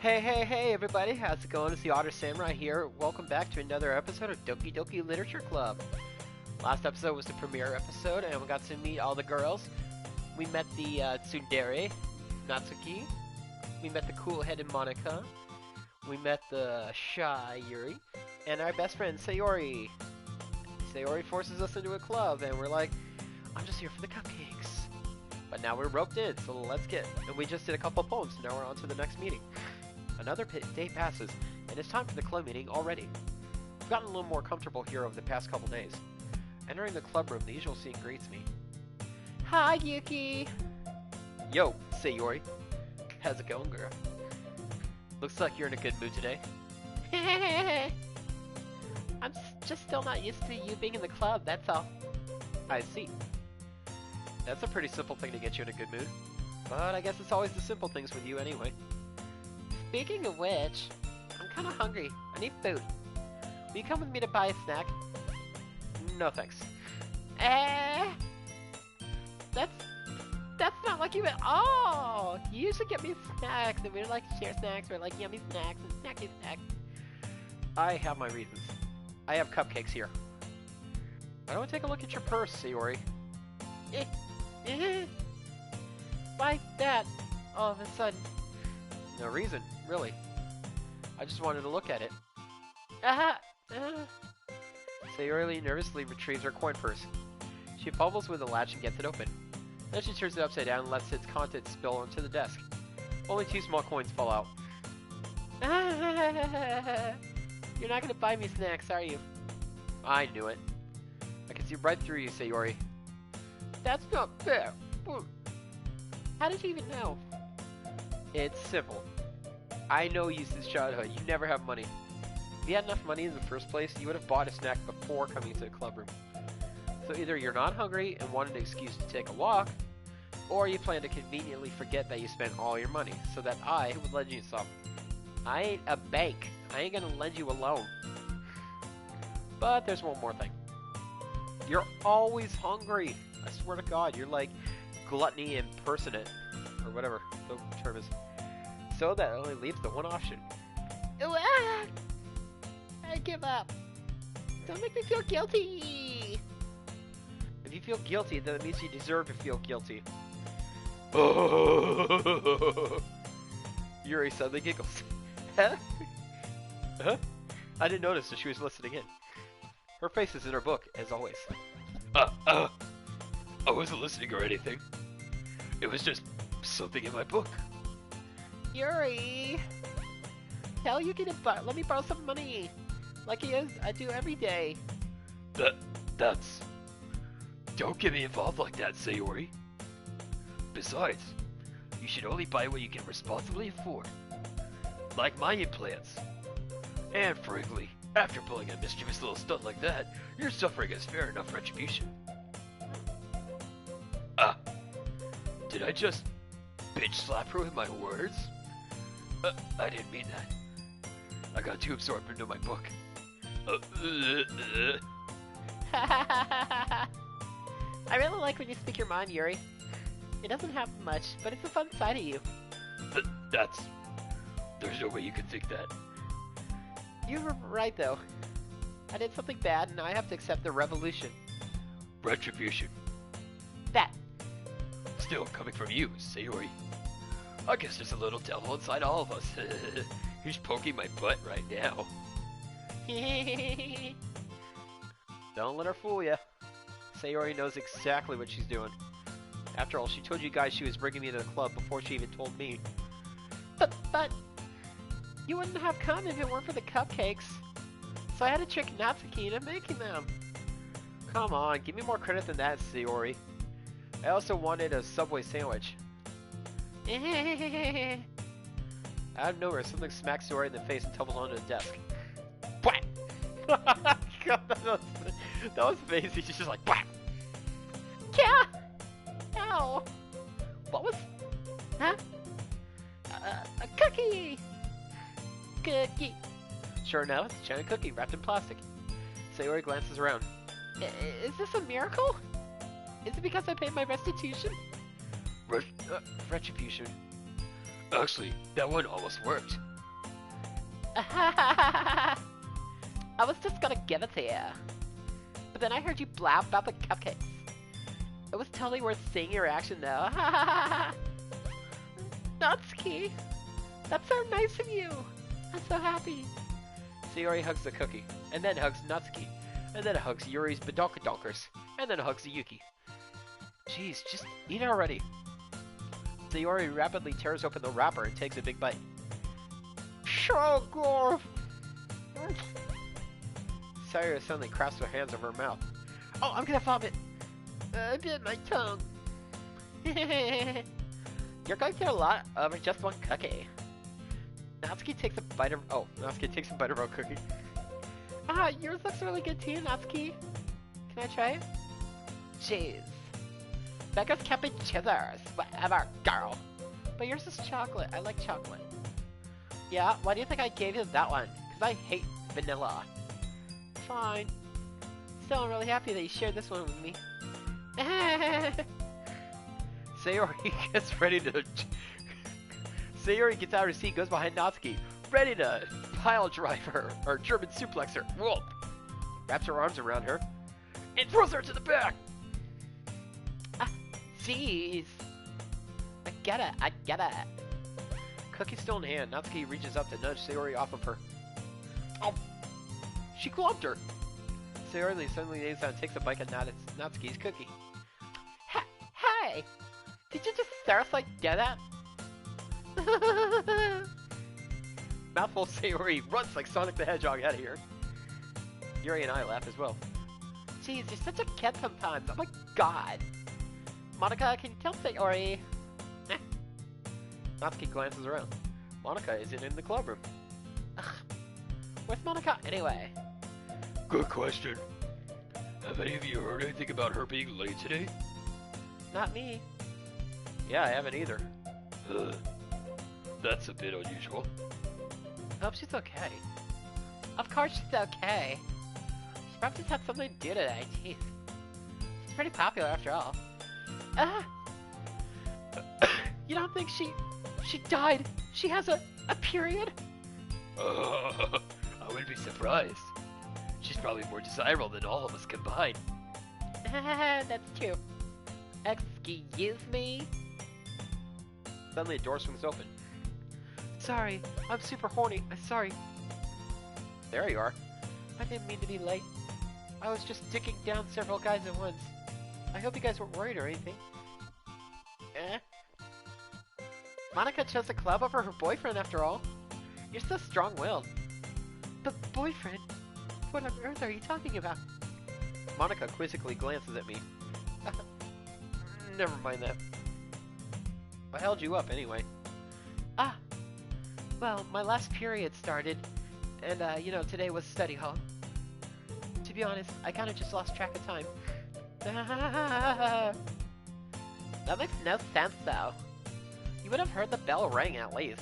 Hey everybody, how's it going? It's the Otter Samurai here. Welcome back to another episode of Doki Doki Literature Club. Last episode was the premiere episode and we got to meet all the girls. We met the tsundere, Natsuki. We met the cool-headed Monika. We met the shy Yuri. And our best friend, Sayori. Sayori forces us into a club and we're like, I'm just here for the cupcakes. But now we're roped in, so let's get... And we just did a couple poems, so now we're on to the next meeting. Another day passes, and it's time for the club meeting already. I've gotten a little more comfortable here over the past couple days. Entering the club room, the usual scene greets me. Hi, Yuki! Yo, Sayori. How's it going, girl? Looks like you're in a good mood today. I'm just still not used to you being in the club, that's all. I see. That's a pretty simple thing to get you in a good mood. But I guess it's always the simple things with you anyway. Speaking of which, I'm kinda hungry. I need food. Will you come with me to buy a snack? No thanks. That's not like you at all! You usually get me snacks, and we like to share snacks, or like yummy snacks, and snacky snacks. I have my reasons. I have cupcakes here. Why don't we take a look at your purse, Sayori? Why that, all of a sudden? No reason, really. I just wanted to look at it. Sayori nervously retrieves her coin purse. She fumbles with the latch and gets it open. Then she turns it upside down and lets its contents spill onto the desk. Only 2 small coins fall out. You're not gonna buy me snacks, are you? I knew it. I can see right through you, Sayori. That's not fair. How did you even know? It's simple. I know you since childhood. You never have money. If you had enough money in the first place, you would have bought a snack before coming to the club room. So either you're not hungry and wanted an excuse to take a walk, or you plan to conveniently forget that you spent all your money, so that I would lend you some. I ain't a bank. I ain't gonna lend you a loan. But there's one more thing. You're always hungry. I swear to God, you're like gluttony impersonate, or whatever the term is. So that only leaves the one option. I give up. Don't make me feel guilty. If you feel guilty, then it means you deserve to feel guilty. Yuri suddenly giggles. Huh? Huh? I didn't notice that she was listening in. Her face is in her book, as always. I wasn't listening or anything. It was just something in my book. Yuri! Tell Yuki to let me borrow some money. Like I do every day. That's... Don't get me involved like that, Sayori. Besides, you should only buy what you can responsibly afford. Like my implants. And frankly, after pulling a mischievous little stunt like that, your suffering is fair enough retribution. Did I just bitch slap her with my words? I didn't mean that. I got too absorbed into my book. I really like when you speak your mind, Yuri. It doesn't happen much, but it's a fun side of you. There's no way you could think that. You were right, though. I did something bad, and now I have to accept the revolution. Retribution. That. Still coming from you, Sayori. I guess there's a little devil inside all of us. He's poking my butt right now. Don't let her fool ya. Sayori knows exactly what she's doing. After all, she told you guys she was bringing me to the club before she even told me. But... You wouldn't have come if it weren't for the cupcakes. So I had to trick Natsuki into making them. Come on, give me more credit than that, Sayori. I also wanted a Subway sandwich. Out of nowhere, something smacks Sayori in the face and tumbles onto the desk. Bwah! God, that was amazing. She's just like, bwah! Yeah! Ow! What was... Huh? A cookie! Cookie! Sure enough, it's a giant cookie wrapped in plastic. Sayori glances around. Is this a miracle? Is it because I paid my restitution? Retribution. Actually, that one almost worked. I was just gonna give it to you. But then I heard you blab about the cupcakes. It was totally worth seeing your reaction though. Natsuki! That's so nice of you! I'm so happy. Sayori hugs the cookie, and then hugs Natsuki, and then hugs Yuri's Badonkadonks, and then hugs Yuki. Jeez, just eat it already. Sayori rapidly tears open the wrapper and takes a big bite. Shogor! Sayori suddenly crasps her hands over her mouth. Oh, I'm gonna vomit! I bit my tongue. You're going through a lot over just one cookie. Natsuki takes a bite of our cookie. Ah, yours looks really good too, Natsuki. Can I try it? Jeez. Beggars can't be choosers. Whatever, girl. But yours is chocolate. I like chocolate. Yeah, why do you think I gave you that one? Because I hate vanilla. Fine. Still, I'm really happy that you shared this one with me. Sayori gets ready to... Sayori gets out of her seat, goes behind Natsuki, ready to pile drive her, or German suplex her. Whoa! Wraps her arms around her, and throws her to the back! Ah, jeez! I get it. Cookie still in hand, Natsuki reaches up to nudge Sayori off of her. Oh! She clumped her! Sayori suddenly lays down and takes a bite at Natsuki's cookie. Hey! Did you just seriously do that? Mouthful Sayori runs like Sonic the Hedgehog out of here. Yuri and I laugh as well. Jeez, you're such a kid sometimes. Oh my god. Monica, can you tell Sayori? Natsuki glances around. Monica isn't in the club room. Ugh. Where's Monica anyway? Good question. Have any of you heard anything about her being late today? Not me. Yeah, I haven't either. That's a bit unusual. I hope she's okay. Of course she's okay. She probably just had something to do today, jeez. She's pretty popular after all. You don't think she died? She has a period? I wouldn't be surprised. She's probably more desirable than all of us combined. That's true. Excuse me? Suddenly a door swings open. Sorry, I'm super horny. I'm sorry. There you are. I didn't mean to be late. I was just dicking down several guys at once. I hope you guys weren't worried or anything. Monica chose the club over her boyfriend after all. You're so strong-willed. But boyfriend? What on earth are you talking about? Monica quizzically glances at me. Never mind that. What held you up anyway? Ah. Well, my last period started, and you know, today was study hall. To be honest, I kind of just lost track of time. That makes no sense, though. You would have heard the bell ring at least.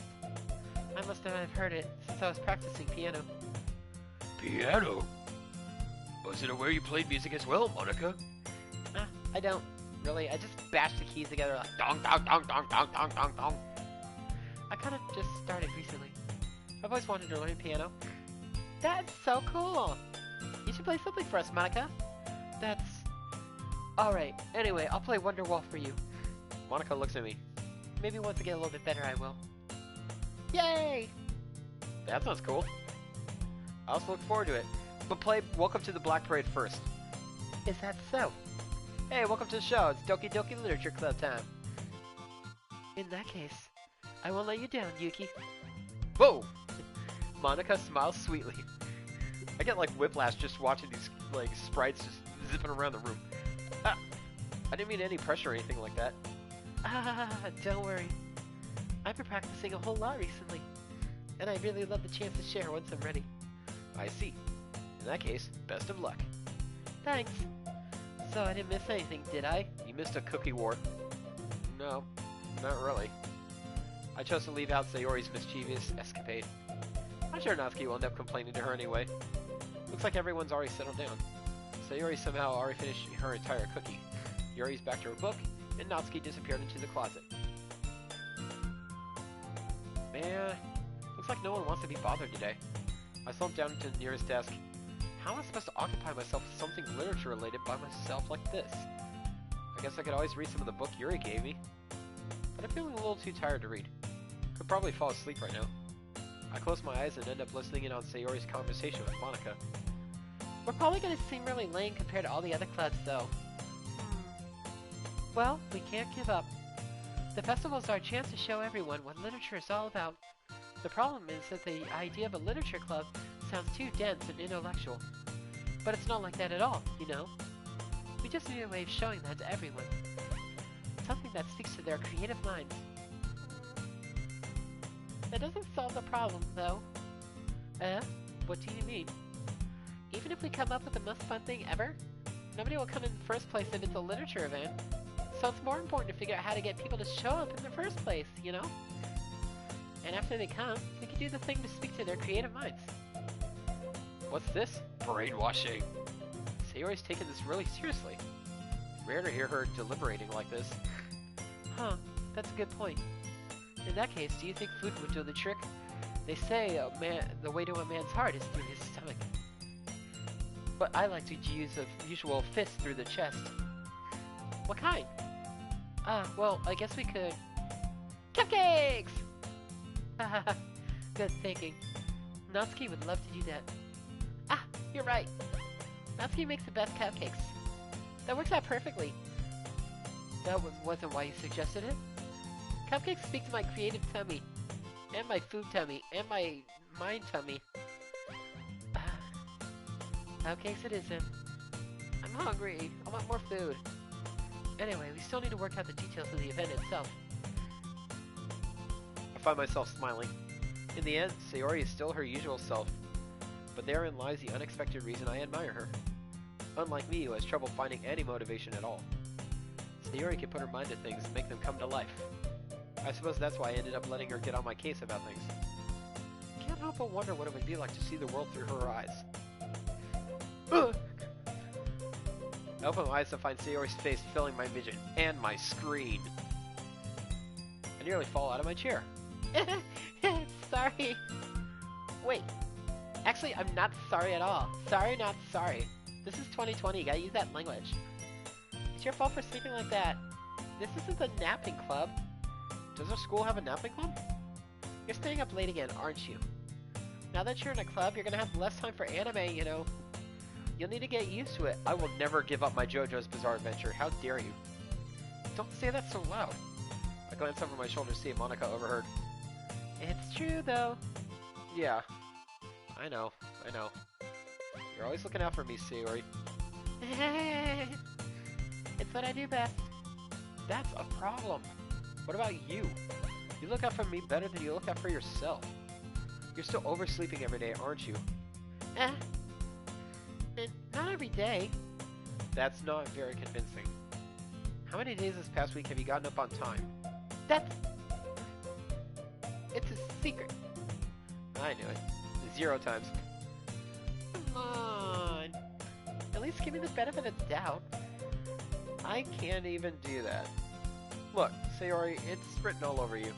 I must not have heard it since I was practicing piano. Piano? Was it where you played music as well, Monica? I don't really. I just bashed the keys together like dong dong dong dong dong dong dong dong. I kind of just started recently. I've always wanted to learn piano. That's so cool. You should play something for us, Monica. That's... Alright, anyway, I'll play Wonderwall for you. Monica looks at me. Maybe once I get a little bit better, I will. Yay! That sounds cool. I also look forward to it. But play Welcome to the Black Parade first. Is that so? Hey, welcome to the show. It's Doki Doki Literature Club time. In that case, I won't let you down, Yuki. Whoa! Monica smiles sweetly. I get like whiplash just watching these like sprites just zipping around the room. Ah, I didn't mean any pressure or anything like that. Don't worry. I've been practicing a whole lot recently, and I really love the chance to share once I'm ready. I see. In that case, best of luck. Thanks. So I didn't miss anything, did I? You missed a cookie war. No, not really. I chose to leave out Sayori's mischievous escapade. I'm sure Natsuki will end up complaining to her anyway. Looks like everyone's already settled down. Sayori somehow already finished her entire cookie. Yuri's back to her book, and Natsuki disappeared into the closet. Man, Looks like no one wants to be bothered today. I slumped down to the nearest desk. How am I supposed to occupy myself with something literature-related by myself like this? I guess I could always read some of the book Yuri gave me. But I'm feeling a little too tired to read. Could probably fall asleep right now. I close my eyes and end up listening in on Sayori's conversation with Monica. We're probably gonna seem really lame compared to all the other clubs, though. Well, we can't give up. The festival's our chance to show everyone what literature is all about. The problem is that the idea of a literature club sounds too dense and intellectual. But it's not like that at all, you know? We just need a way of showing that to everyone. Something that speaks to their creative minds. That doesn't solve the problem, though. What do you mean? Even if we come up with the most fun thing ever, nobody will come in the first place if it's a literature event. So it's more important to figure out how to get people to show up in the first place, you know? And after they come, we can do the thing to speak to their creative minds. What's this? Brainwashing. Sayori's taken this really seriously. Rare to hear her deliberating like this. Huh, that's a good point. In that case, do you think food would do the trick? They say the way to a man's heart is through his stomach. But I like to use a usual fist through the chest. What kind? Well, I guess we could... Cupcakes! Good thinking. Natsuki would love to do that. Ah, you're right. Natsuki makes the best cupcakes. That works out perfectly. That wasn't why you suggested it? Cupcakes speak to my creative tummy, and my food tummy, and my mind tummy. Cupcakes it is then. I'm hungry. I want more food. Anyway, we still need to work out the details of the event itself. I find myself smiling. In the end, Sayori is still her usual self, but therein lies the unexpected reason I admire her. Unlike me, who has trouble finding any motivation at all. Sayori can put her mind to things and make them come to life. I suppose that's why I ended up letting her get on my case about things. Can't help but wonder what it would be like to see the world through her eyes. Ugh. I open my eyes to find Sayori's face filling my vision and my screen. I nearly fall out of my chair. Sorry. Wait. Actually, I'm not sorry at all. Sorry, not sorry. This is 2020, you gotta use that language. It's your fault for sleeping like that. This isn't the napping club. Does our school have a napping club? You're staying up late again, aren't you? Now that you're in a club, you're gonna have less time for anime, you know. You'll need to get used to it. I will never give up my JoJo's Bizarre Adventure. How dare you? Don't say that so loud. I glance over my shoulder to see if Monica overheard. It's true, though. Yeah. I know. You're always looking out for me, Sayori. It's what I do best. That's a problem. What about you? You look out for me better than you look out for yourself. You're still oversleeping every day, aren't you? Not every day. That's not very convincing. How many days this past week have you gotten up on time? It's a secret. I knew it. 0 times. Come on. At least give me the benefit of the doubt. I can't even do that. Look, Sayori, it's written all over you.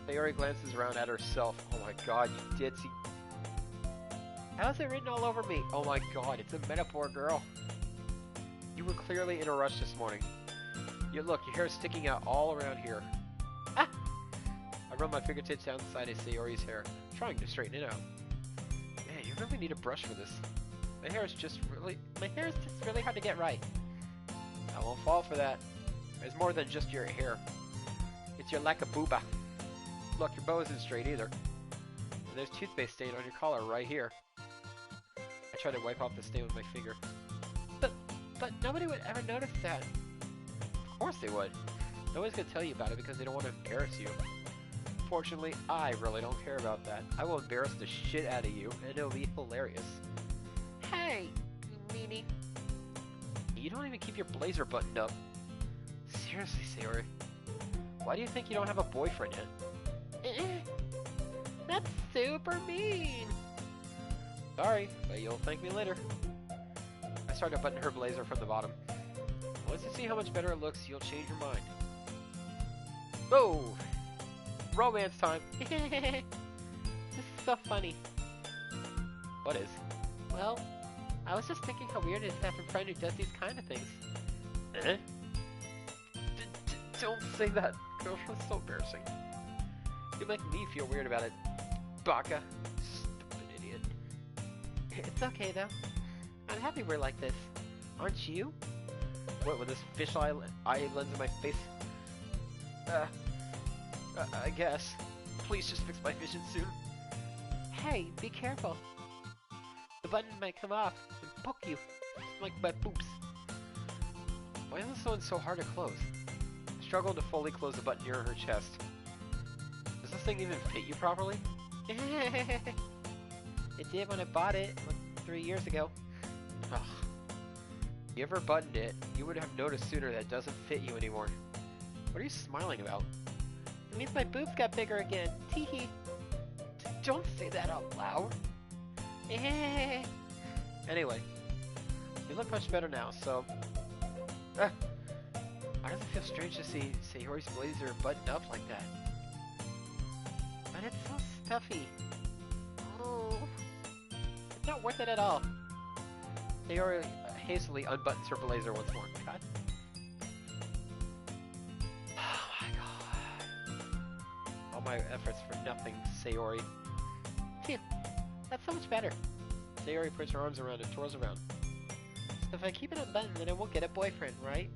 Sayori glances around at herself. Oh my god, you did see... How is it written all over me? Oh my god, it's a metaphor, girl. You were clearly in a rush this morning. Look, your hair's sticking out all around here. Ah! I run my fingertips down the side of Sayori's hair, trying to straighten it out. Man, you really need a brush for this. My hair is just really hard to get right. I won't fall for that. There's more than just your hair. It's your lack of booba. Look, your bow isn't straight either. And there's toothpaste stain on your collar right here. I try to wipe off the stain with my finger. But nobody would ever notice that. Of course they would. Nobody's gonna tell you about it because they don't want to embarrass you. Fortunately, I really don't care about that. I will embarrass the shit out of you, and it'll be hilarious. Hey, you meanie. You don't even keep your blazer buttoned up. Seriously, Sayori. Why do you think you don't have a boyfriend yet? That's super mean. Sorry, but you'll thank me later. I start to button her blazer from the bottom. Once you see how much better it looks, you'll change your mind. Whoa! Romance time! This is so funny. What is? Well, I was just thinking how weird it is to have a friend who does these kind of things. Eh? Don't say that. Girlfriend's so embarrassing. You make me feel weird about it. Baka. Stupid idiot. It's okay though. I'm happy we're like this. Aren't you? What, with this fish eye lens in my face? I guess. Please just fix my vision soon. Hey, be careful. The button might come off and poke you. Like my boobs. Why is this one so hard to close? I struggled to fully close the button near her chest. Does this thing even fit you properly? It did when I bought it, like 3 years ago. Ugh. If you ever buttoned it, you would have noticed sooner that it doesn't fit you anymore. What are you smiling about? It means my boobs got bigger again. Teehee. Don't say that out loud. Anyway, you look much better now, so... Why does it feel strange to see Sayori's blazer buttoned up like that? But it's so stuffy. Oh, it's not worth it at all. Sayori hastily unbuttons her blazer once more. God. Oh my god. All my efforts for nothing, Sayori. Phew, that's so much better. Sayori puts her arms around and twirls around. So if I keep it unbuttoned, then I won't get a boyfriend, right?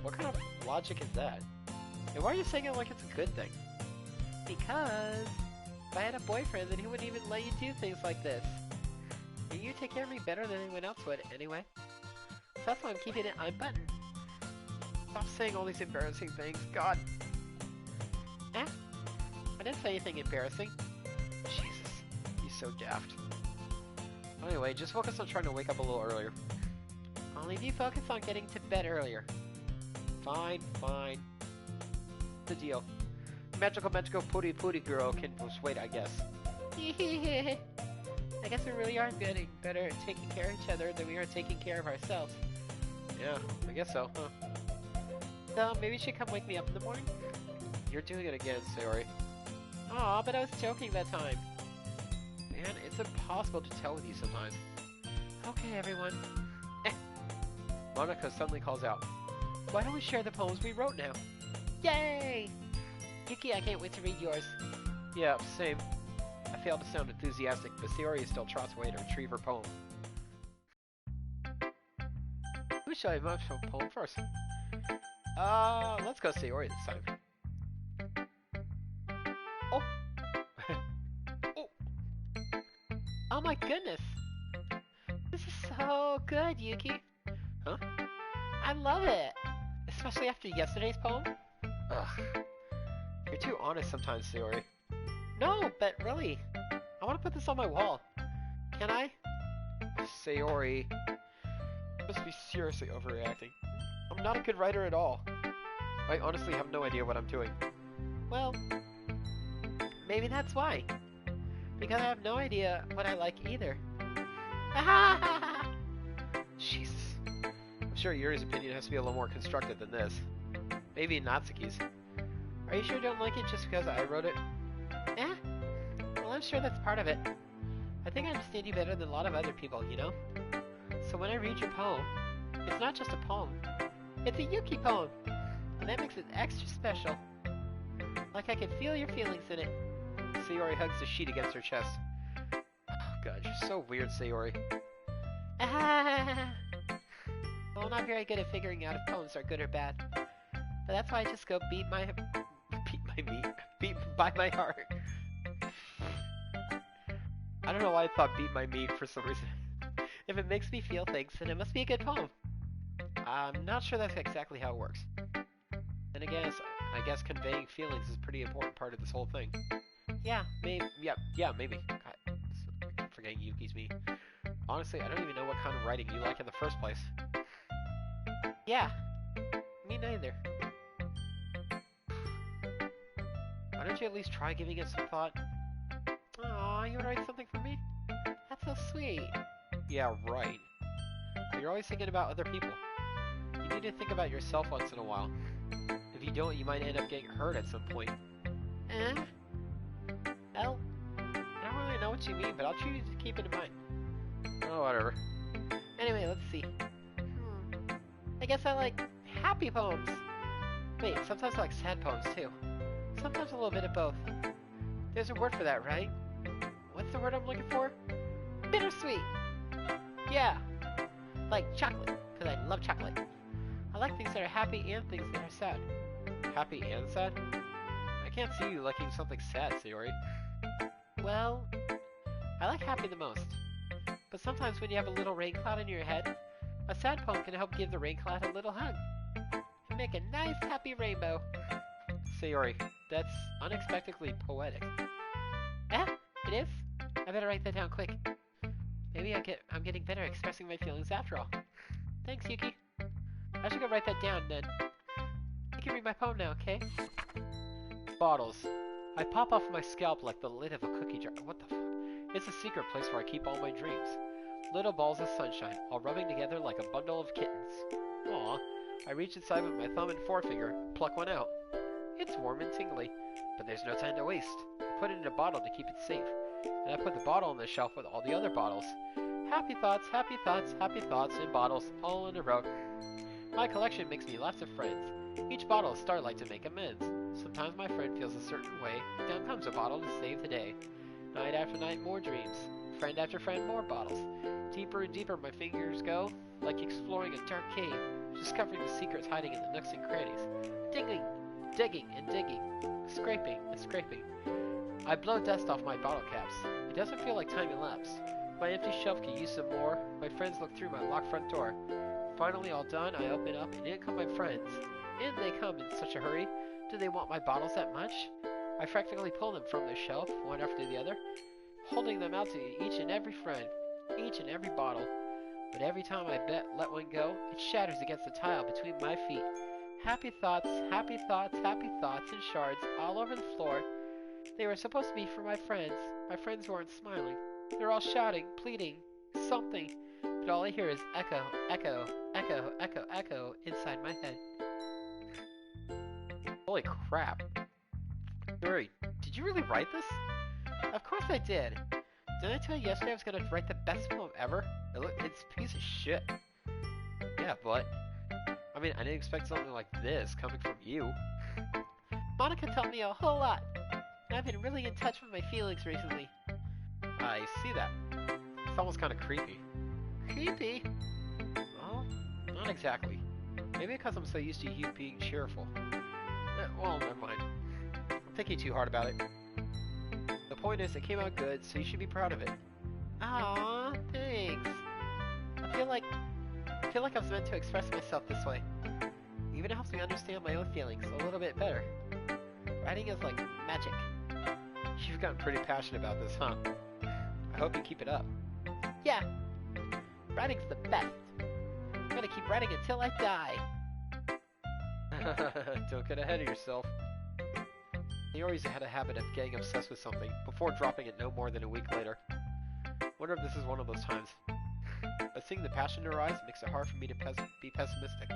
What kind of logic is that? And why are you saying it like it's a good thing? Because if I had a boyfriend, then he wouldn't even let you do things like this. And you take care of me better than anyone else would, anyway. So that's why I'm keeping it unbuttoned. Stop saying all these embarrassing things, God. Eh? I didn't say anything embarrassing. Jesus, you're so daft. Anyway, just focus on trying to wake up a little earlier. I'll leave you focus on getting to bed earlier. Fine, fine. The deal. Magical pooty girl can persuade, I guess. I guess we really are getting better at taking care of each other than we are taking care of ourselves. Yeah, I guess so, huh? So, maybe you should come wake me up in the morning? You're doing it again, Sayori. Aw, but I was joking that time. Man, it's impossible to tell with you sometimes. Okay, everyone. Monica suddenly calls out, why don't we share the poems we wrote now? Yay! Yuki, I can't wait to read yours. Yeah, same. I failed to sound enthusiastic, but Sayori still trots away to retrieve her poem. Who shall I have a poem first? Let's go Sayori this time. Oh! Oh! Oh my goodness! This is so good, Yuki! Huh? I love it! Especially after yesterday's poem. Ugh. You're too honest sometimes, Sayori. No, but really. I want to put this on my wall. Can I? Sayori. You must be seriously overreacting. I'm not a good writer at all. I honestly have no idea what I'm doing. Well, maybe that's why. Because I have no idea what I like either. Jesus. I'm sure Yuri's opinion has to be a little more constructive than this. Maybe Natsuki's. Are you sure you don't like it just because I wrote it? Eh? Well, I'm sure that's part of it. I think I understand you better than a lot of other people, you know? So when I read your poem, it's not just a poem. It's a Yuki poem! And that makes it extra special. Like I can feel your feelings in it. Sayori hugs the sheet against her chest. Oh god, you're so weird, Sayori. Well, I'm not very good at figuring out if poems are good or bad. But that's why I just go beat by my heart. I don't know why I thought beat my meat for some reason. If it makes me feel things, then it must be a good poem. I'm not sure that's exactly how it works. And again, I guess conveying feelings is a pretty important part of this whole thing. Yeah, maybe. Yeah, maybe. God, I'm forgetting Yuki's me. Honestly, I don't even know what kind of writing you like in the first place. Yeah, me neither. Why don't you at least try giving it some thought? Aw, you wanna write something for me? That's so sweet. Yeah, right. But you're always thinking about other people. You need to think about yourself once in a while. If you don't, you might end up getting hurt at some point. Eh? Well, I don't really know what you mean, but I'll choose to keep it in mind. Oh, whatever. Anyway, let's see. I guess I like happy poems. Wait, sometimes I like sad poems too. Sometimes a little bit of both. There's a word for that, right? What's the word I'm looking for? Bittersweet! Yeah! Like chocolate, because I love chocolate. I like things that are happy and things that are sad. Happy and sad? I can't see you liking something sad, Sayori. Well, I like happy the most. But sometimes when you have a little rain cloud in your head, a sad poem can help give the rain cloud a little hug. And make a nice happy rainbow. Sayori, that's unexpectedly poetic. Eh? It is? I better write that down quick. Maybe I'm getting better at expressing my feelings after all. Thanks, Yuki. I should go write that down then. You can read my poem now, okay? Bottles. I pop off my scalp like the lid of a cookie jar. What the fuck? It's a secret place where I keep all my dreams. Little balls of sunshine, all rubbing together like a bundle of kittens. Aw. I reach inside with my thumb and forefinger, pluck one out. It's warm and tingly, but there's no time to waste. I put it in a bottle to keep it safe, and I put the bottle on the shelf with all the other bottles. Happy thoughts, happy thoughts, happy thoughts in bottles, all in a row. My collection makes me lots of friends. Each bottle is starlight to make amends. Sometimes my friend feels a certain way. Down comes a bottle to save the day. Night after night, more dreams. Friend after friend, more bottles. Deeper and deeper my fingers go, like exploring a dark cave, discovering the secrets hiding in the nooks and crannies. Digging, digging and digging, scraping and scraping. I blow dust off my bottle caps. It doesn't feel like time elapsed. My empty shelf could use some more. My friends look through my locked front door. Finally all done, I open up, and in come my friends. In they come in such a hurry. Do they want my bottles that much? I practically pull them from their shelf, one after the other, holding them out to each and every friend, each and every bottle. But every time I let one go, it shatters against the tile between my feet. Happy thoughts, happy thoughts, happy thoughts in shards all over the floor. They were supposed to be for my friends who aren't smiling. They're all shouting, pleading, something, but all I hear is echo, echo, echo, echo, echo inside my head. Holy crap. Sayori, did you really write this? Of course I did. Didn't I tell you yesterday I was going to write the best poem ever? It's a piece of shit. Yeah, but I mean, I didn't expect something like this coming from you. Monica told me a whole lot, and I've been really in touch with my feelings recently. I see that. It's almost kind of creepy. Creepy? Well, not exactly. Maybe because I'm so used to you being cheerful. Well, never mind. I'm thinking too hard about it. The point is, it came out good, so you should be proud of it. Aww, thanks. I feel like I was meant to express myself this way. Even helps me understand my own feelings a little bit better. Writing is like magic. You've gotten pretty passionate about this, huh? I hope you keep it up. Yeah. Writing's the best. I'm gonna keep writing until I die. Don't get ahead of yourself. Sayori's had a habit of getting obsessed with something before dropping it no more than a week later. Wonder if this is one of those times. But seeing the passion in her eyes makes it hard for me to be pessimistic.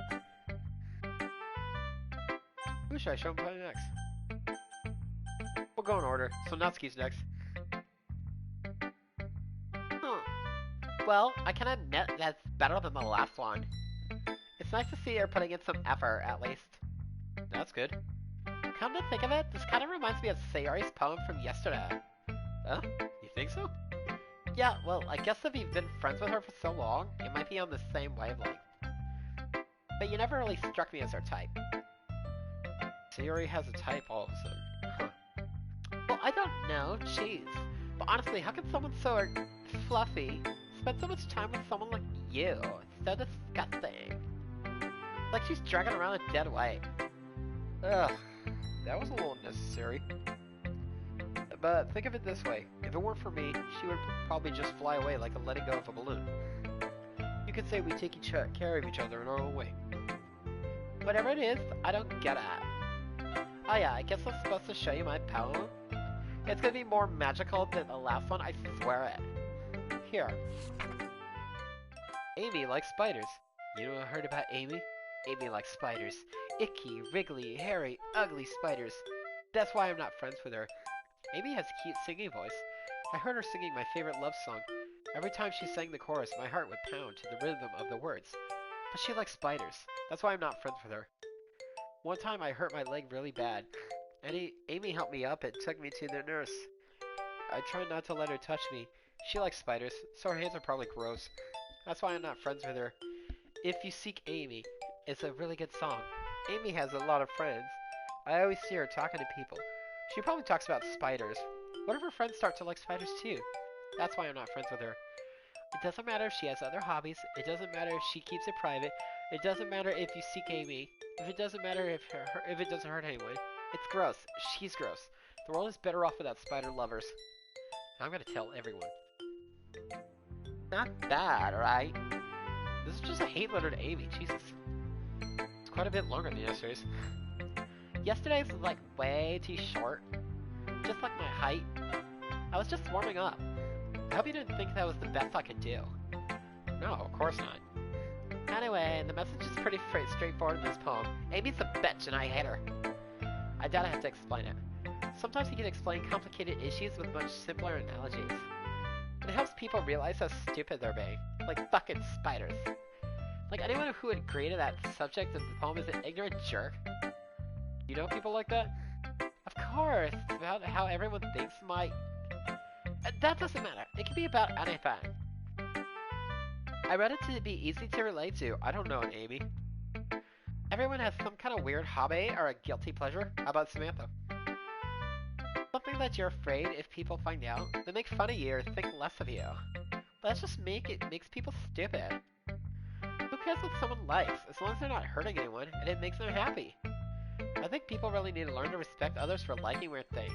Who should I show him play next? We'll go in order. So Natsuki's next. Well, I can admit that's better than the last one. It's nice to see her putting in some effort, at least. That's good. Come to think of it, this kind of reminds me of Sayori's poem from yesterday. Huh? You think so? Yeah, well, I guess if you've been friends with her for so long, it might be on the same wavelength. But you never really struck me as her type. Sayori has a type all of a sudden. Huh. Well, I don't know, jeez. But honestly, how can someone so fluffy spend so much time with someone like you? It's so disgusting. Like she's dragging around a dead weight. Ugh, that was a little unnecessary. But think of it this way. If it weren't for me, she would probably just fly away like a letting go of a balloon. You could say we take care of each other in our own way. Whatever it is, I don't get it. Oh yeah, I guess I'm supposed to show you my poem. It's gonna be more magical than the last one, I swear it. Here. Amy likes spiders. You know what I heard about Amy? Amy likes spiders. Icky, wriggly, hairy, ugly spiders. That's why I'm not friends with her. Amy has a cute singing voice. I heard her singing my favorite love song. Every time she sang the chorus, my heart would pound to the rhythm of the words. But she likes spiders. That's why I'm not friends with her. One time I hurt my leg really bad. Amy helped me up and took me to the nurse. I tried not to let her touch me. She likes spiders, so her hands are probably gross. That's why I'm not friends with her. If You Seek Amy, it's a really good song. Amy has a lot of friends. I always see her talking to people. She probably talks about spiders. What if her friends start to like spiders too? That's why I'm not friends with her. It doesn't matter if she has other hobbies. It doesn't matter if she keeps it private. It doesn't matter if you seek Amy. It doesn't matter if it doesn't hurt anyone. It's gross. She's gross. The world is better off without spider lovers. I'm gonna tell everyone. Not bad, right? This is just a hate letter to Amy. Jesus. It's quite a bit longer than yesterday's. Yesterday's was like way too short. Just like my height. I was just warming up. I hope you didn't think that was the best I could do. No, of course not. Anyway, the message is pretty straightforward in this poem. Amy's a bitch and I hate her. I doubt I have to explain it. Sometimes you can explain complicated issues with much simpler analogies. It helps people realize how stupid they're being. Like fucking spiders. Like anyone who would agree to that subject of the poem is an ignorant jerk. You know people like that? Of course, it's about how everyone thinks that doesn't matter. It can be about anything. I read it to be easy to relate to. I don't know an Amy. Everyone has some kind of weird hobby or a guilty pleasure. How about Samantha? Something that you're afraid if people find out, they make fun of you or think less of you. That's just makes people stupid. Who cares what someone likes, as long as they're not hurting anyone and it makes them happy? I think people really need to learn to respect others for liking weird things.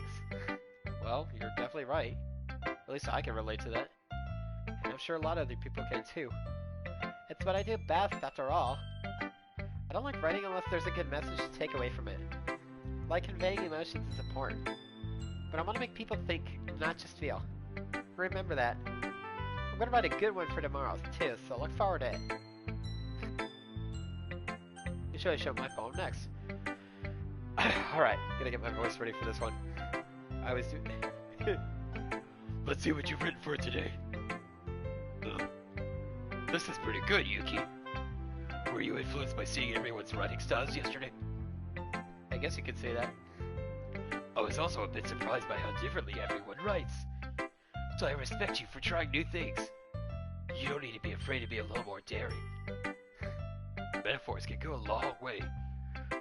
Well, you're definitely right. At least I can relate to that. And I'm sure a lot of other people can too. It's what I do best, after all. I don't like writing unless there's a good message to take away from it. Like conveying emotions is important. But I want to make people think, not just feel. Remember that. I'm going to write a good one for tomorrow too, so look forward to it. Usually I show my poem next. Alright, gotta get my voice ready for this one. I was doing... Let's see what you've written for today. This is pretty good, Yuki. Were you influenced by seeing everyone's writing styles yesterday? I guess you could say that. I was also a bit surprised by how differently everyone writes. So I respect you for trying new things. You don't need to be afraid to be a little more daring. Metaphors can go a long way.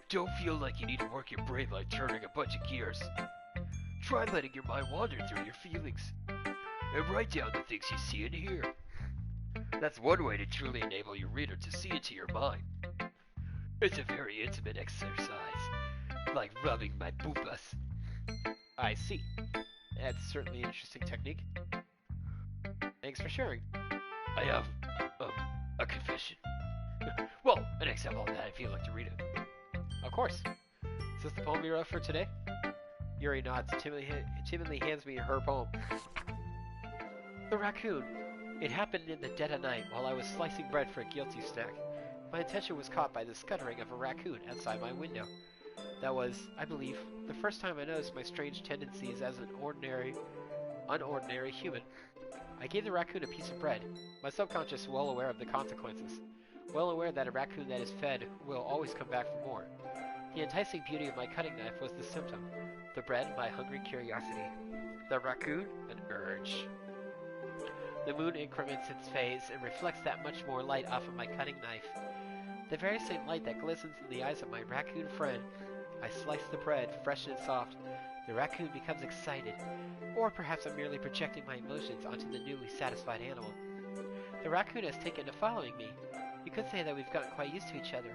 Don't feel like you need to work your brain like turning a bunch of gears. Try letting your mind wander through your feelings. And write down the things you see and hear. That's one way to truly enable your reader to see into your mind. It's a very intimate exercise, like rubbing my boopas. I see. That's certainly an interesting technique. Thanks for sharing. I have, a confession. Well, an example of that if you'd like to read it. Of course. Is this the poem you wrote for today? Yuri nods, timidly hands me her poem. The raccoon. It happened in the dead of night while I was slicing bread for a guilty snack. My attention was caught by the scuttering of a raccoon outside my window. That was, I believe, the first time I noticed my strange tendencies as an unordinary human. I gave the raccoon a piece of bread, my subconscious well aware of the consequences. Well aware that a raccoon that is fed will always come back for more. The enticing beauty of my cutting knife was the symptom. The bread, my hungry curiosity. The raccoon, an urge. The moon increments its phase and reflects that much more light off of my cutting knife. The very same light that glistens in the eyes of my raccoon friend. I slice the bread, fresh and soft. The raccoon becomes excited. Or perhaps I'm merely projecting my emotions onto the newly satisfied animal. The raccoon has taken to following me. You could say that we've gotten quite used to each other.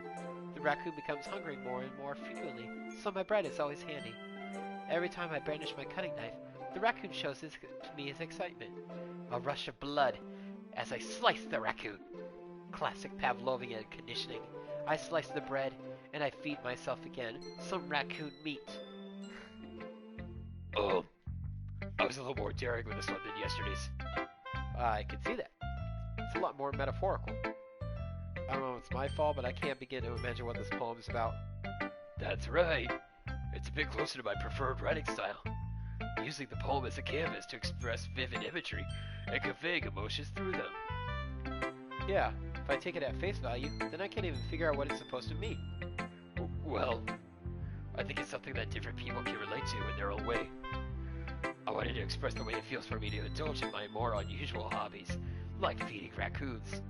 The raccoon becomes hungry more and more frequently, so my bread is always handy. Every time I brandish my cutting knife, the raccoon shows to me his excitement. A rush of blood as I slice the raccoon. Classic Pavlovian conditioning. I slice the bread, and I feed myself again some raccoon meat. I was a little more daring with this one than yesterday's. I can see that. It's a lot more metaphorical. I don't know if it's my fault, but I can't begin to imagine what this poem is about. That's right. It's a bit closer to my preferred writing style, using the poem as a canvas to express vivid imagery and conveying emotions through them. Yeah, if I take it at face value, then I can't even figure out what it's supposed to mean. Well, I think it's something that different people can relate to in their own way. I wanted to express the way it feels for me to indulge in my more unusual hobbies, like feeding raccoons.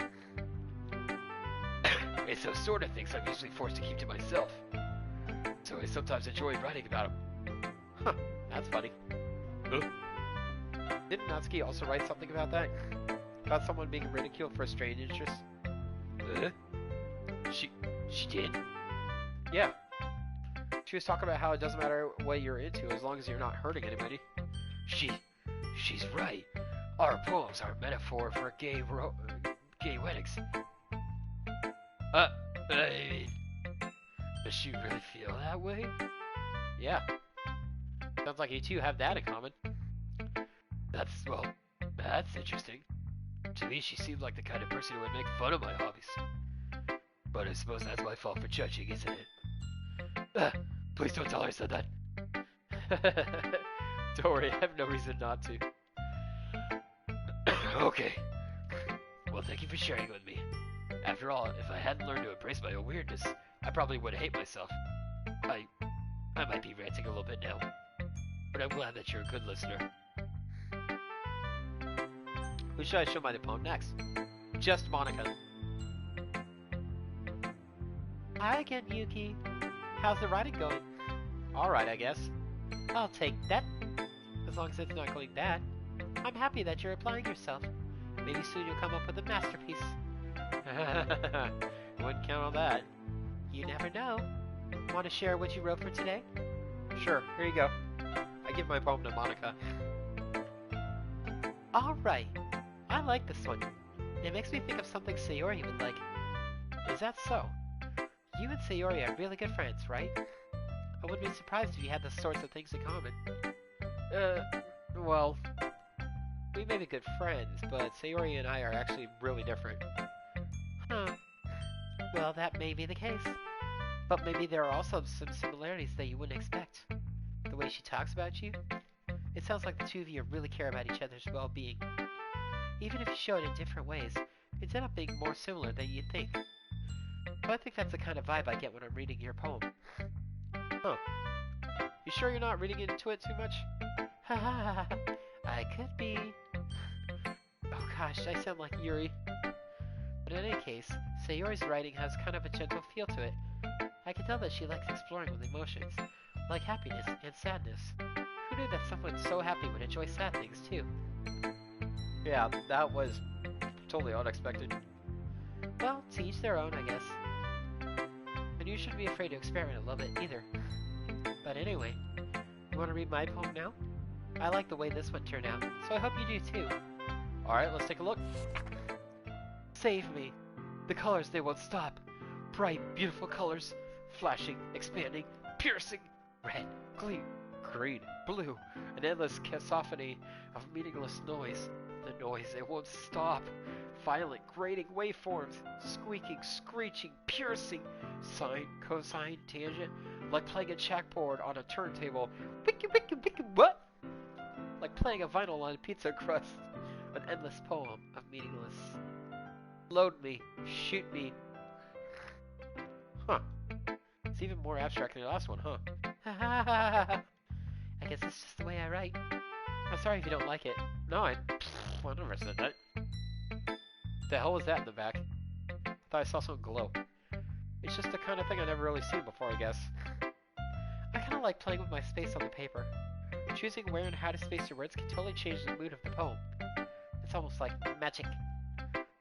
It's those sort of things I'm usually forced to keep to myself, so I sometimes enjoy writing about them. Huh, that's funny. Didn't Natsuki also write something about that? About someone being ridiculed for a strange interest? She did? Yeah. She was talking about how it doesn't matter what you're into as long as you're not hurting anybody. She's right. Our poems are a metaphor for gay weddings. Does she really feel that way? Yeah. Sounds like you two have that in common. That's interesting. To me, she seemed like the kind of person who would make fun of my hobbies. But I suppose that's my fault for judging, isn't it? Please don't tell her I said that. Don't worry, I have no reason not to. Okay. Well, thank you for sharing it with me. After all, if I hadn't learned to embrace my own weirdness, I probably would hate myself. I might be ranting a little bit now, but I'm glad that you're a good listener. Who should I show my poem next? Just Monica. Hi again, Yuki. How's the writing going? Alright, I guess. I'll take that. As long as it's not going bad. I'm happy that you're applying yourself. Maybe soon you'll come up with a masterpiece. Wouldn't count on that. You never know. Want to share what you wrote for today? Sure, here you go. I give my poem to Monica. Alright. I like this one. It makes me think of something Sayori would like. Is that so? You and Sayori are really good friends, right? I wouldn't be surprised if you had the sorts of things in common. Well, we may be good friends, but Sayori and I are actually really different. Huh. Well, that may be the case. But maybe there are also some similarities that you wouldn't expect. The way she talks about you? It sounds like the two of you really care about each other's well-being. Even if you show it in different ways, it ends up being more similar than you'd think. But I think that's the kind of vibe I get when I'm reading your poem. Huh. You sure you're not reading into it too much? Haha, I could be. Oh gosh, I sound like Yuri. But in any case, Sayori's writing has kind of a gentle feel to it. I can tell that she likes exploring with emotions, like happiness and sadness. Who knew that someone so happy would enjoy sad things too? Yeah, that was totally unexpected. Well, to each their own, I guess. And you shouldn't be afraid to experiment a little bit either. But anyway, you want to read my poem now? I like the way this one turned out, so I hope you do too. Alright, let's take a look. Save me. The colors, they won't stop. Bright, beautiful colors. Flashing, expanding, piercing. Red, green, blue. An endless cacophony of meaningless noise. The noise, it won't stop. Violent, grating waveforms. Squeaking, screeching, piercing. Sine, cosine, tangent. Like playing a chalkboard on a turntable. Wiki, wiki, wiki, what? Like playing a vinyl on a pizza crust. An endless poem of meaningless. Load me. Shoot me. Huh. It's even more abstract than the last one, huh? I guess it's just the way I write. I'm sorry if you don't like it. No, I never said that. The hell was that in the back? I thought I saw something glow. It's just the kind of thing I've never really seen before, I guess. I kind of like playing with my space on the paper. Choosing where and how to space your words can totally change the mood of the poem. It's almost like magic.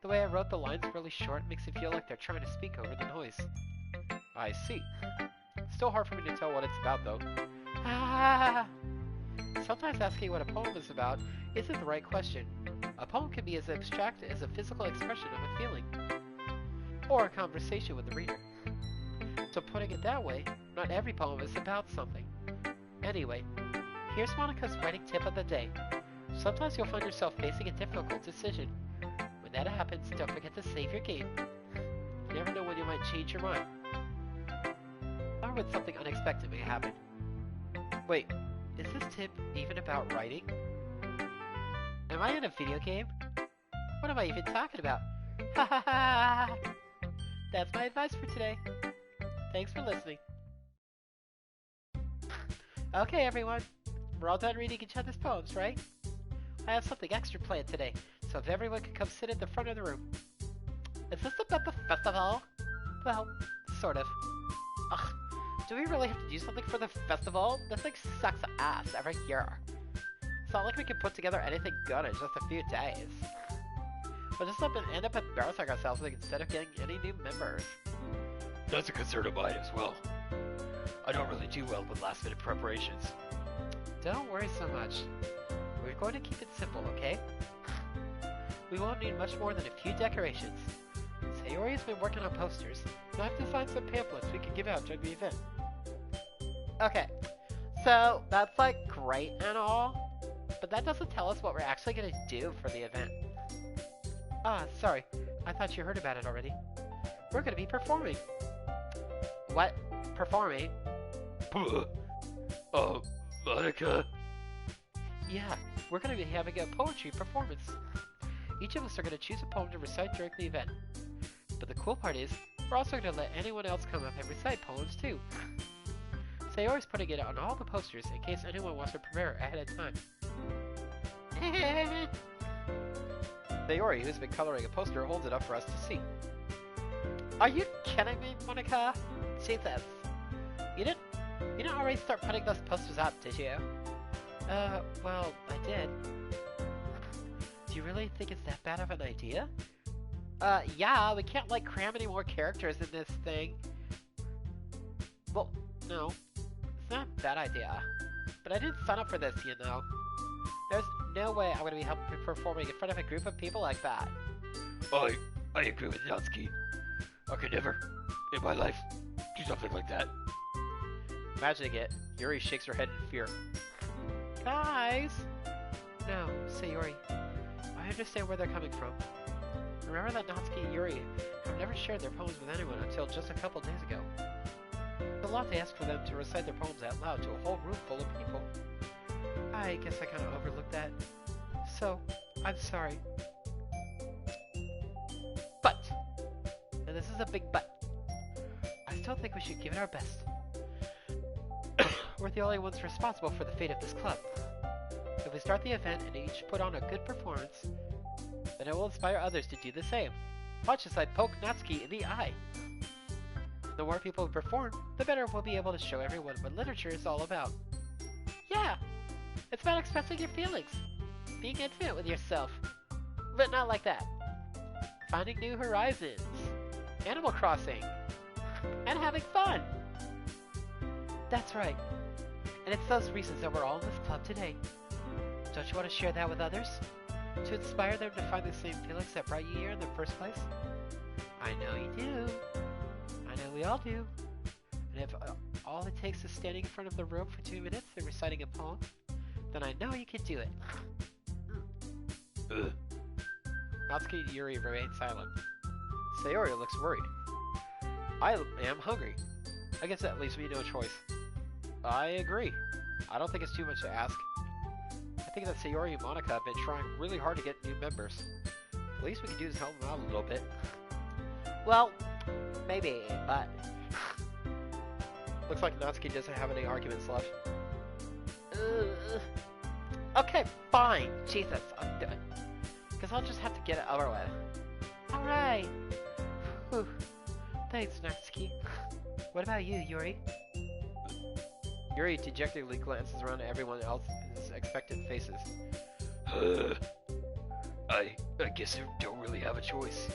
The way I wrote the lines really short makes it feel like they're trying to speak over the noise. I see. Still hard for me to tell what it's about, though. Sometimes asking what a poem is about isn't the right question. A poem can be as abstract as a physical expression of a feeling, or a conversation with the reader. So putting it that way, not every poem is about something. Anyway, here's Monica's writing tip of the day. Sometimes you'll find yourself facing a difficult decision. When that happens, don't forget to save your game. You never know when you might change your mind, or when something unexpected may happen. Wait, is this tip even about writing? Am I in a video game? What am I even talking about? Ha ha ha! That's my advice for today. Thanks for listening. Okay, everyone. We're all done reading each other's poems, right? I have something extra planned today, so if everyone could come sit at the front of the room. Is this about the festival? Well, sort of. Ugh, do we really have to do something for the festival? This thing sucks ass every year. It's not like we can put together anything good in just a few days. We'll just end up embarrassing ourselves instead of getting any new members. That's a concern of mine as well. I don't really do well with last-minute preparations. Don't worry so much. We're going to keep it simple, okay? We won't need much more than a few decorations. Sayori's been working on posters, so I've designed some pamphlets we can give out during the event. Okay, so that's like great and all, but that doesn't tell us what we're actually going to do for the event. Ah, sorry. I thought you heard about it already. We're going to be performing. What? Performing? Monica? Yeah, we're going to be having a poetry performance. Each of us are going to choose a poem to recite during the event. But the cool part is, we're also going to let anyone else come up and recite poems too. Sayori's putting it on all the posters in case anyone wants to prepare ahead of time. Sayori, who's been coloring a poster, holds it up for us to see. Are you kidding me, Monica? Jesus. You didn't already start putting those posters up, did you? Well, I did. Do you really think it's that bad of an idea? Yeah, we can't, like, cram any more characters in this thing. Well, no. It's not a bad idea. But I didn't sign up for this, you know. There's no way I'm going to be performing in front of a group of people like that. I agree with Natsuki. I could never, in my life, do something like that. Imagining it, Yuri shakes her head in fear. Guys! No, Sayori. I understand where they're coming from. Remember that Natsuki and Yuri have never shared their poems with anyone until just a couple days ago. It's a lot to ask for them to recite their poems out loud to a whole room full of people. I guess I kind of overlooked that. So, I'm sorry. But! And this is a big but. I still think we should give it our best. We're the only ones responsible for the fate of this club. If we start the event and each put on a good performance, then it will inspire others to do the same. Watch as I poke Natsuki in the eye. The more people who perform, the better we'll be able to show everyone what literature is all about. Yeah! It's about expressing your feelings. Being intimate with yourself. But not like that. Finding new horizons. Animal Crossing. And having fun! That's right. And it's those reasons that we're all in this club today. Don't you want to share that with others? To inspire them to find the same feelings that brought you here in the first place? I know you do. I know we all do. And if all it takes is standing in front of the room for 2 minutes and reciting a poem, then I know you can do it. Natsuki and Yuri remain silent. Sayori looks worried. I am hungry. I guess that leaves me no choice. I agree. I don't think it's too much to ask. I think that Sayori and Monica have been trying really hard to get new members. The least we can do is help them out a little bit. Well, maybe, but... Looks like Natsuki doesn't have any arguments left. Okay, fine. Jesus, I'm done. Guess I'll just have to get it over with. Alright. Thanks, Natsuki. What about you, Yuri? Yuri dejectedly glances around at everyone else's expectant faces. I guess I don't really have a choice.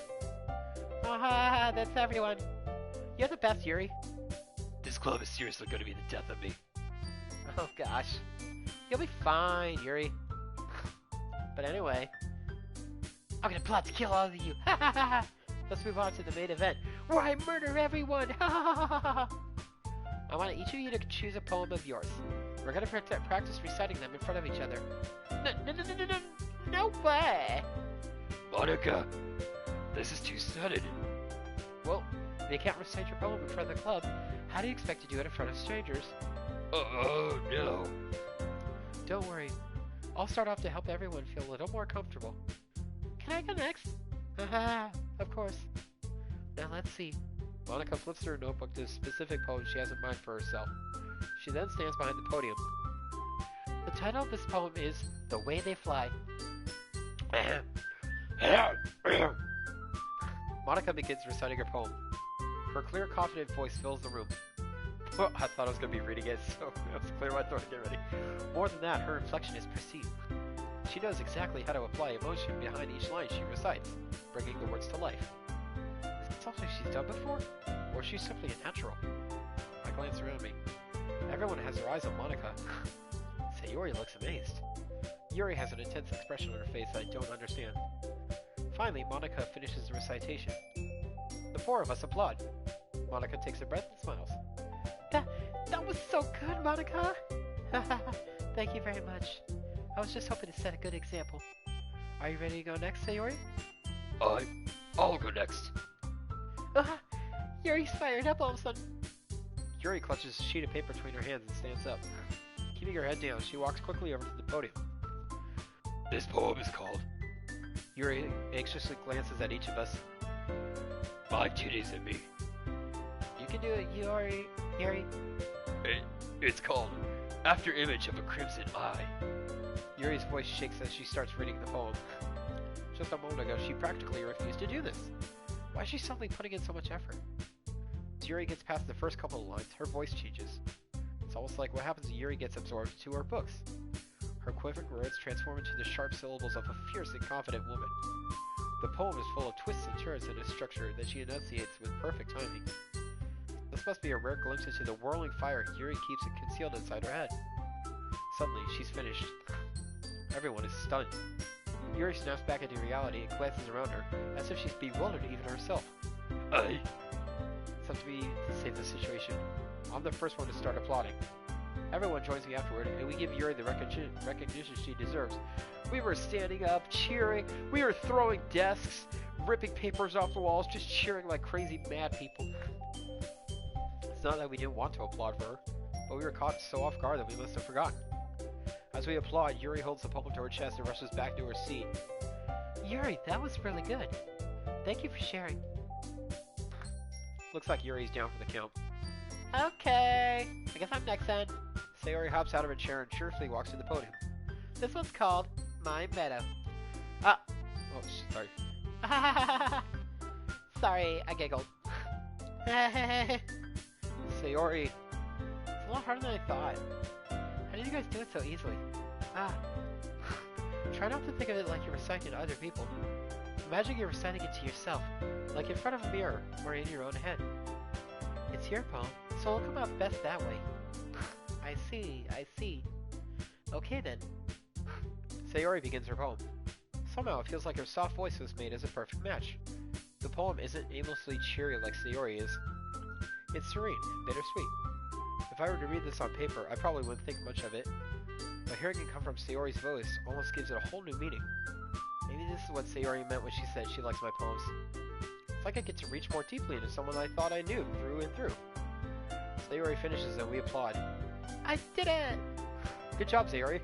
Haha, that's everyone. You're the best, Yuri. This club is seriously going to be the death of me. Oh gosh. You'll be fine, Yuri. But anyway, I'm gonna plot to kill all of you. Let's move on to the main event, where I murder everyone. I want each of you to choose a poem of yours. We're gonna practice reciting them in front of each other. No way! Monica, this is too sudden. Well, if you can't recite your poem in front of the club, how do you expect to do it in front of strangers? Oh no. Don't worry. I'll start off to help everyone feel a little more comfortable. Can I go next? Haha, of course. Now let's see. Monica flips through her notebook to a specific poem she has in mind for herself. She then stands behind the podium. The title of this poem is The Way They Fly. Monica begins reciting her poem. Her clear, confident voice fills the room. I thought I was going to be reading it, so I was clear my throat to get ready. More than that, her inflection is perceived. She knows exactly how to apply emotion behind each line she recites, bringing the words to life. Is it something she's done before? Or is she simply a natural? I glance around me. Everyone has their eyes on Monica. Sayori looks amazed. Yuri has an intense expression on her face I don't understand. Finally, Monica finishes the recitation. The four of us applaud. Monica takes a breath and smiles. That was so good, Monica! Thank you very much. I was just hoping to set a good example. Are you ready to go next, Sayori? I'll go next. Yuri's fired up all of a sudden. Yuri clutches a sheet of paper between her hands and stands up. Keeping her head down, she walks quickly over to the podium. This poem is called... Yuri anxiously glances at each of us. 5 titties and me. You can do it, Yuri. It's called After Image of a Crimson Eye. Yuri's voice shakes as she starts reading the poem. Just a moment ago, she practically refused to do this. Why is she suddenly putting in so much effort? As Yuri gets past the first couple of lines, her voice changes. It's almost like what happens when Yuri gets absorbed to her books. Her quivering words transform into the sharp syllables of a fierce and confident woman. The poem is full of twists and turns in a structure that she enunciates with perfect timing. This must be a rare glimpse into the whirling fire Yuri keeps it concealed inside her head. Suddenly, she's finished. Everyone is stunned. Yuri snaps back into reality and glances around her, as if she's bewildered even herself. It's up to me to save the situation. I'm the first one to start applauding. Everyone joins me afterward, and we give Yuri the recognition she deserves. We were standing up, cheering, we were throwing desks, ripping papers off the walls, just cheering like crazy mad people. It's not that we didn't want to applaud for her, but we were caught so off guard that we must have forgotten. As we applaud, Yuri holds the poem to her chest and rushes back to her seat. Yuri, that was really good. Thank you for sharing. Looks like Yuri's down for the count. Okay, I guess I'm next then. Sayori hops out of her chair and cheerfully walks to the podium. This one's called My Meadow. Oh, sorry. Sorry, I giggled. Sayori. It's a lot harder than I thought. How did you guys do it so easily? Try not to think of it like you're reciting to other people. Imagine you're reciting it to yourself, like in front of a mirror or in your own head. It's your poem, so it'll come out best that way. I see. Okay then. Sayori begins her poem. Somehow it feels like her soft voice was made as a perfect match. The poem isn't aimlessly cheery like Sayori is. It's serene, bittersweet. If I were to read this on paper, I probably wouldn't think much of it. But hearing it come from Sayori's voice almost gives it a whole new meaning. Maybe this is what Sayori meant when she said she likes my poems. It's like I get to reach more deeply into someone I thought I knew through and through. Sayori finishes and we applaud. I did it! Good job, Sayori.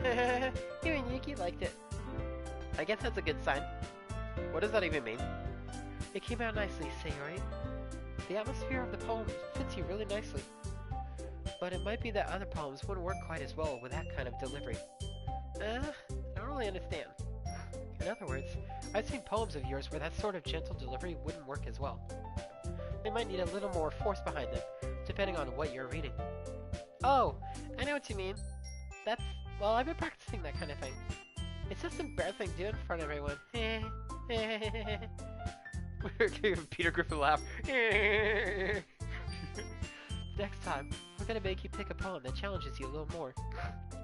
You and Yuki liked it. I guess that's a good sign. What does that even mean? It came out nicely, Sayori. The atmosphere of the poem fits you really nicely. But it might be that other poems wouldn't work quite as well with that kind of delivery. I don't really understand. In other words, I've seen poems of yours where that sort of gentle delivery wouldn't work as well. They might need a little more force behind them, depending on what you're reading. Oh, I know what you mean. Well, I've been practicing that kind of thing. It's just embarrassing to do it in front of everyone. Peter Griffin laugh. Next time, we're gonna make you pick a poem that challenges you a little more.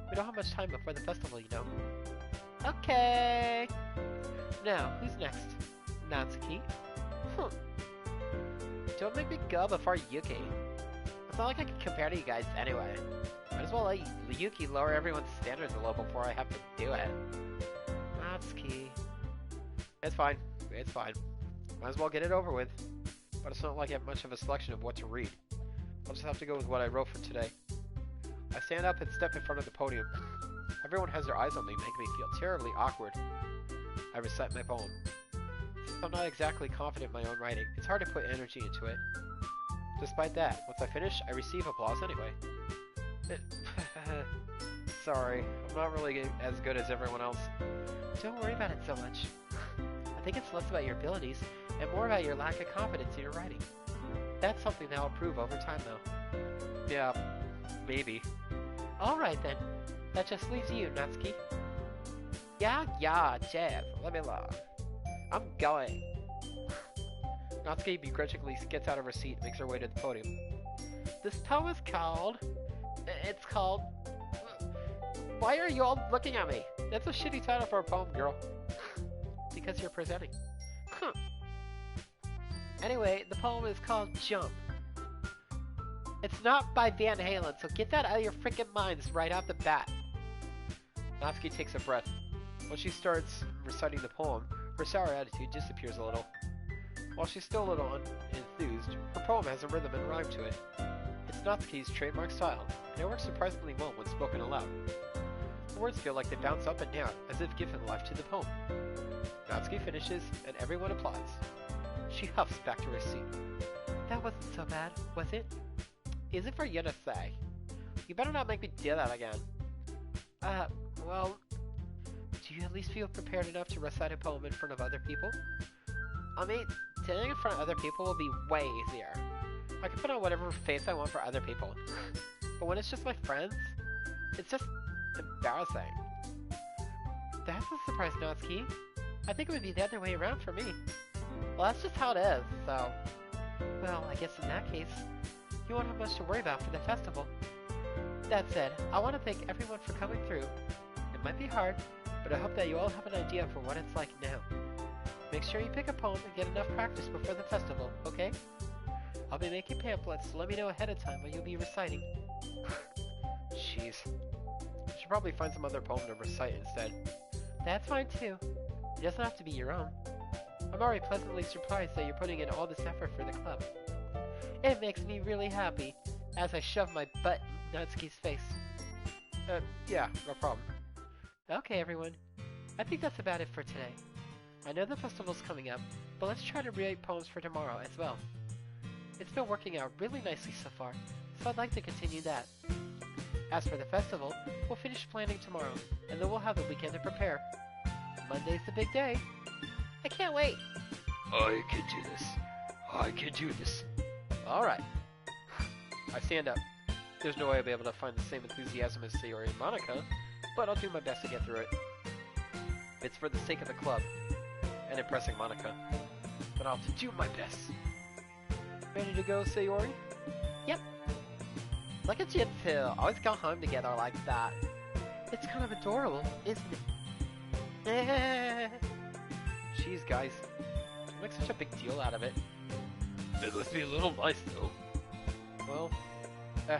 We don't have much time before the festival, you know. Okay! Now, who's next? Natsuki? Don't make me go before Yuki. It's not like I can compare to you guys anyway. Might as well let Yuki lower everyone's standards a little before I have to do it. Natsuki. It's fine. Might as well get it over with. But it's not like I have much of a selection of what to read. I'll just have to go with what I wrote for today. I stand up and step in front of the podium. Everyone has their eyes on me, making me feel terribly awkward. I recite my poem. Since I'm not exactly confident in my own writing, it's hard to put energy into it. Despite that, once I finish, I receive applause anyway. Sorry, I'm not really as good as everyone else. Don't worry about it so much. I think it's less about your abilities and more about your lack of confidence in your writing. That's something that I'll improve over time, though. Yeah, maybe. Alright then. That just leaves you, Natsuki. Yeah, Jeff, let me look. I'm going. Natsuki begrudgingly gets out of her seat and makes her way to the podium. This poem is called... It's called... Why are you all looking at me? That's a shitty title for a poem, girl. Because you're presenting. Huh. Anyway, the poem is called Jump. It's not by Van Halen, so get that out of your freaking minds right off the bat. Natsuki takes a breath. When she starts reciting the poem, her sour attitude disappears a little. While she's still a little enthused, her poem has a rhythm and rhyme to it. It's Natsuki's trademark style, and it works surprisingly well when spoken aloud. The words feel like they bounce up and down, as if giving life to the poem. Natsuki finishes, and everyone applauds. She huffs back to her seat. That wasn't so bad, was it? Is it for you to say? You better not make me do that again. Well, do you at least feel prepared enough to recite a poem in front of other people? I mean, sitting in front of other people will be way easier. I can put on whatever face I want for other people. But when it's just my friends, it's just embarrassing. That's a surprise, Natsuki. I think it would be the other way around for me. Well, that's just how it is, so... Well, I guess in that case, you won't have much to worry about for the festival. That said, I want to thank everyone for coming through. It might be hard, but I hope that you all have an idea for what it's like now. Make sure you pick a poem and get enough practice before the festival, okay? I'll be making pamphlets, so let me know ahead of time when you'll be reciting. Jeez. I should probably find some other poem to recite instead. That's fine too. It doesn't have to be your own. I'm already pleasantly surprised that you're putting in all this effort for the club. It makes me really happy, as I shove my butt in Natsuki's face. Yeah, no problem. Okay, everyone. I think that's about it for today. I know the festival's coming up, but let's try to write poems for tomorrow as well. It's been working out really nicely so far, so I'd like to continue that. As for the festival, we'll finish planning tomorrow, and then we'll have the weekend to prepare. Monday's the big day. I can't wait. I can do this. I can do this. Alright. I stand up. There's no way I'll be able to find the same enthusiasm as Sayori and Monica, but I'll do my best to get through it. It's for the sake of the club, and impressing Monica. But I'll have to do my best. Ready to go, Sayori? Yep. Look at you two, always go home together like that. It's kind of adorable, isn't it? Jeez, guys. Don't make such a big deal out of it. It must be a little nice, though. Well, how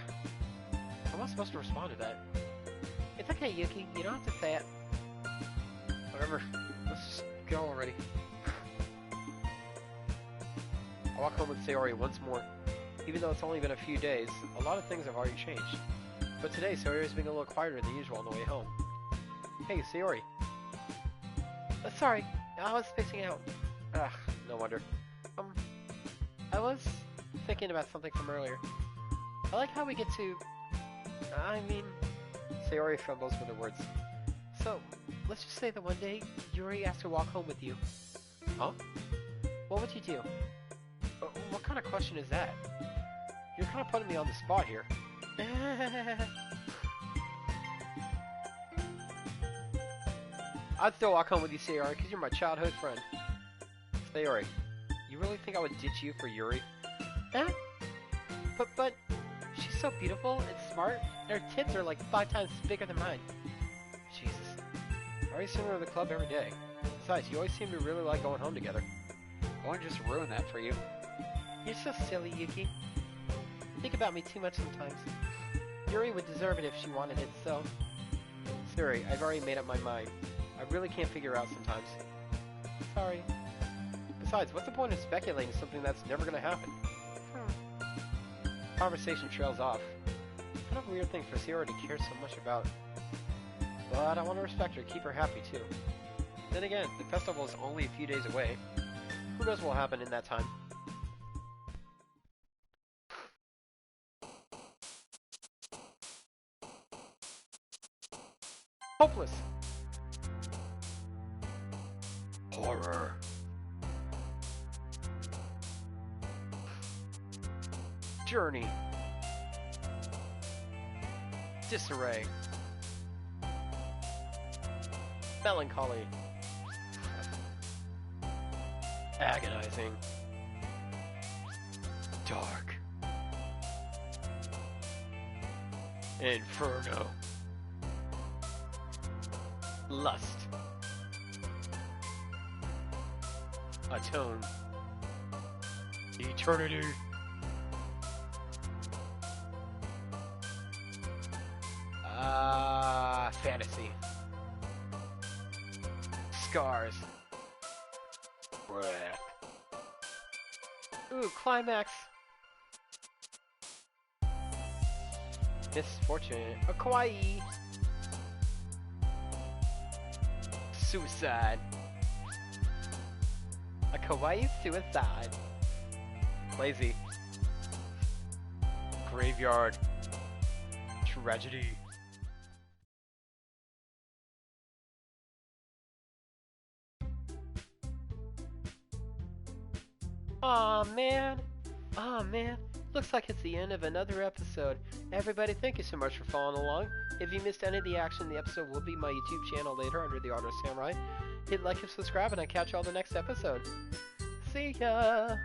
am I supposed to respond to that? It's okay, Yuki. You don't have to say it. Whatever. Let's just go already. I walk home with Sayori once more. Even though it's only been a few days, a lot of things have already changed. But today, Sayori's being a little quieter than usual on the way home. Hey, Sayori. Sorry, I was spacing out. No wonder. I was thinking about something from earlier. I like how we get to... Sayori fumbles for the words. So, let's just say that one day, Yuri asked to walk home with you. Huh? What would you do? What kind of question is that? You're kind of putting me on the spot here. I'd still walk home with you, Sayori, because you're my childhood friend. Sayori, you really think I would ditch you for Yuri? But she's so beautiful and smart, and her tits are like 5 times bigger than mine. Jesus. I already see her at the club every day. Besides, you always seem to really like going home together. I want to just ruin that for you. You're so silly, Yuki. You think about me too much sometimes. Yuri would deserve it if she wanted it, so... Sorry, I've already made up my mind. I really can't figure out sometimes. Sorry. Besides, what's the point of speculating something that's never gonna happen? Conversation trails off. Kind of a weird thing for Sayori to care so much about. But I want to respect her, keep her happy too. Then again, the festival is only a few days away. Who knows what will happen in that time? Hopeless! Horror. Journey. Disarray. Melancholy. Agonizing. Dark. Inferno. Lust. Atone. Eternity. Fantasy. Scars. Breath. Ooh, climax. Misfortune. A kawaii. Suicide. A kawaii suicide. Lazy. Graveyard. Tragedy. Aw, man. Aw, man. Looks like it's the end of another episode. Everybody, thank you so much for following along. If you missed any of the action, the episode will be my YouTube channel later under the Art of Samurai. Hit like and subscribe, and I'll catch you all the next episode. See ya!